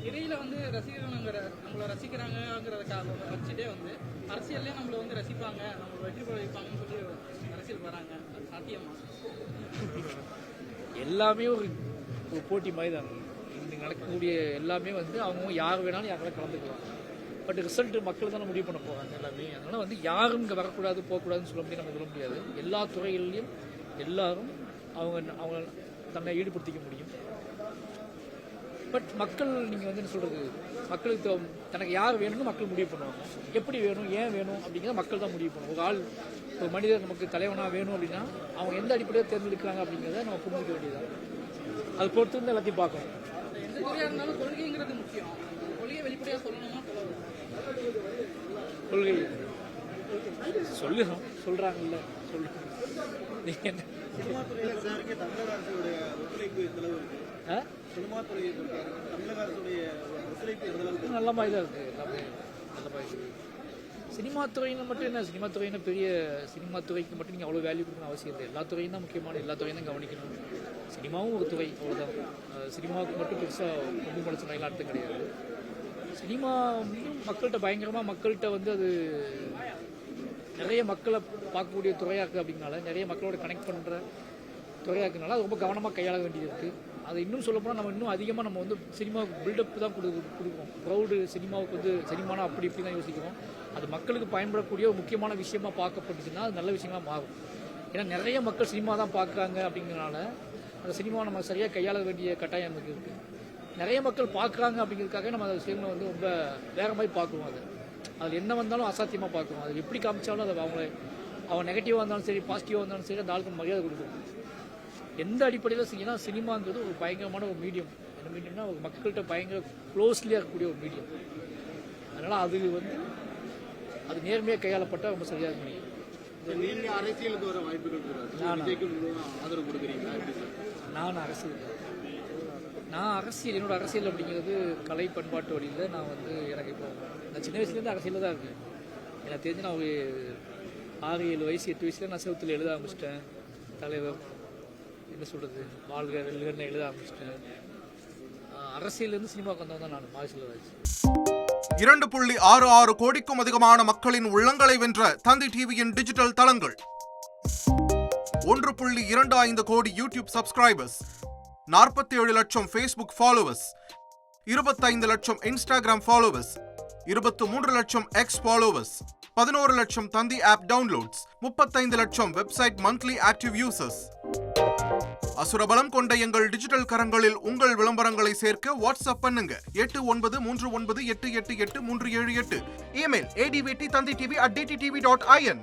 இடையில வந்து ரசிகர்கள் நம்மளை ரசிக்கிறாங்கிறதுக்காக வச்சுட்டே வந்து அரசியல்லே நம்மளை வந்து ரசிப்பாங்க, நம்மளை வெற்றி பெற வைப்பாங்கன்னு சொல்லி அரசியல் வராங்க. அது சாத்தியமா? எல்லாமே ஒரு போட்டி மாதிரி தான். இங்கே நடக்கக்கூடிய எல்லாமே வந்து அவங்க யார் வேணாலும் யாரெல்லாம் கலந்துக்கலாம். பட் ரிசல்ட் மக்கள் தானே முடிவு பண்ண போகிறாங்க எல்லாமே. அதனால் வந்து யாரும் இங்கே வரக்கூடாது போகக்கூடாதுன்னு சொல்ல முடியாது, நம்ம சொல்ல முடியாது. எல்லா துறைகளிலையும் எல்லாரும் அவங்க தன்னை ஈடுபடுத்திக்க முடியும். பட் மக்கள் நீங்கள் வந்து என்ன சொல்கிறது, மக்களுக்கு தனக்கு யார் வேணும்னு மக்கள் முடிவு பண்ணுவாங்க. எப்படி வேணும், ஏன் வேணும் அப்படிங்கிறத மக்கள் தான் முடிவு பண்ணுவோம். ஒரு மனிதர் நமக்கு தலைவனாக வேணும் அப்படின்னா அவங்க எந்த அடிப்படையில் தேர்ந்தெடுக்கிறாங்க அப்படிங்கிறத நம்ம புரிஞ்சுக்க வேண்டியதான். அது பொறுத்து வந்து எல்லாத்தையும் பார்க்கணும். எந்த துறையாக இருந்தாலும் கொள்கைங்கிறது முக்கியம். கொள்கையை வெளிப்படையாக சொல்லணுமா? கொள்கை சொல்கிறாங்கல்ல, சொல்லுங்க. நீங்கள் என்ன சினிமா துறையில் சாருக்கு தமிழக அரசுடைய ஒத்துழைப்பு எந்த அளவு இருக்கு? சினிமா துறையை தமிழக அரசுடைய ஒத்துழைப்பு எந்த அளவுக்கு? நல்ல மாதிரி தான் இருக்குது. எல்லாமே நல்ல மாதிரி இருக்குது. சினிமா துறையினர் மட்டும் என்ன, சினிமா துறையின பெரிய சினிமா துறைக்கு மட்டும் நீங்கள் அவ்வளோ வேல்யூ கொடுக்கணும் அவசியம் இல்லை. எல்லா துறையும் தான் முக்கியமான, எல்லா துறையும் தான் கவனிக்கணும். சினிமாவும் ஒரு துறை, அவ்வளோதான். சினிமாவுக்கு மட்டும் பெருசாக கொண்டு முடிச்சலாம் அர்த்தம் கிடையாது. சினிமா வந்து மக்கள்கிட்ட பயங்கரமாக மக்கள்கிட்ட வந்து அது நிறைய மக்களை பார்க்கக்கூடிய துறையாக இருக்குது. அப்படிங்கனால நிறைய மக்களோட கனெக்ட் பண்ணுற துறையாக இருக்கிறதுனால அது ரொம்ப கவனமாக கையாள வேண்டியது இருக்குது. அது இன்னும் சொல்லப்போனால் நம்ம இன்னும் அதிகமாக நம்ம வந்து சினிமாவுக்கு பில்டப் தான் கொடுக்குறோம். ப்ரௌடு சினிமாவுக்கு வந்து சினிமானா அப்படி இப்படி தான் யோசிக்கிறோம். அது மக்களுக்கு பயன்படக்கூடிய ஒரு முக்கியமான விஷயமா பார்க்கப்பட்டுச்சுன்னா அது நல்ல விஷயமா மாறும். ஏன்னா நிறைய மக்கள் சினிமா தான் பார்க்குறாங்க அப்படிங்கிறனால அந்த சினிமாவை நம்ம சரியாக கையாள வேண்டிய கட்டாயம் நமக்கு இருக்குது. நிறைய மக்கள் பார்க்குறாங்க அப்படிங்கிறதுக்காக நம்ம அந்த விஷயங்களை வந்து ரொம்ப வேற மாதிரி பார்க்குவோம். அது என்ன வந்தாலும் அசாத்தியமாக பார்க்குறோம். அது எப்படி காமிச்சாலும் அது அவங்க நெகட்டிவாக இருந்தாலும் சரி, பாசிட்டிவாக இருந்தாலும் சரி, அந்த ஆளுக்கு மரியாதை கொடுக்கணும். எந்த அடிப்படையில் செய்யணும், சினிமாங்கிறது ஒரு பயங்கரமான ஒரு மீடியம். என்ன மீடியம்னா ஒரு மக்கள்கிட்ட பயங்கர க்ளோஸ்லியாக இருக்கக்கூடிய ஒரு மீடியம். அதனால் அது நேர்மையாக கையாளப்பட்டால் ரொம்ப சரியாக முடியும். நீங்க அரசியலுக்கு வர வாய்ப்புகள் ஆதரவு கொடுக்குறீங்களா? நான் அரசியல் என்னோட அரசியல் அப்படிங்கிறது கலை பண்பாட்டு வழியில் நான் வந்து எனக்கு இப்போ நான் சின்ன வயசுலேருந்து அரசியலில் தான் இருக்கேன். எனக்கு தெரிஞ்சு நான் ஒரு 6-7 வயசு 8 வயசுல நான் செவத்தில் எழுத ஆரம்பிச்சிட்டேன். தலைவர் என்ன சொல்கிறது, வாழ்க வெல்கன்னு எழுத ஆரம்பிச்சிட்டேன். அரசியலேருந்து சினிமாவுக்கு வந்தவன் தான் நான் மாசிலராஜ். 2.66 கோடிக்கும் அதிகமான மக்களின் உள்ளங்களை வென்ற தந்தி டிவியின் டிஜிட்டல் தளங்கள், 1.25 கோடி யூடியூப் சப்ஸ்கிரைபர்ஸ், 47 லட்சம் ஃபேஸ்புக் ஃபாலோவர்ஸ், 25 லட்சம் இன்ஸ்டாகிராம் ஃபாலோவர்ஸ், 23 லட்சம் எக்ஸ் ஃபாலோவர்ஸ், 11 லட்சம் தந்தி ஆப் டவுன்லோட்ஸ், 35 லட்சம் வெப்சைட் மந்த்லி ஆக்டிவ் யூசர்ஸ். அசுரபலம் கொண்ட எங்கள் டிஜிட்டல் கரங்களில் உங்கள் விளம்பரங்களை சேர்க்க வாட்ஸ்அப் பண்ணுங்க 8939888378. Email advt@dttv.in.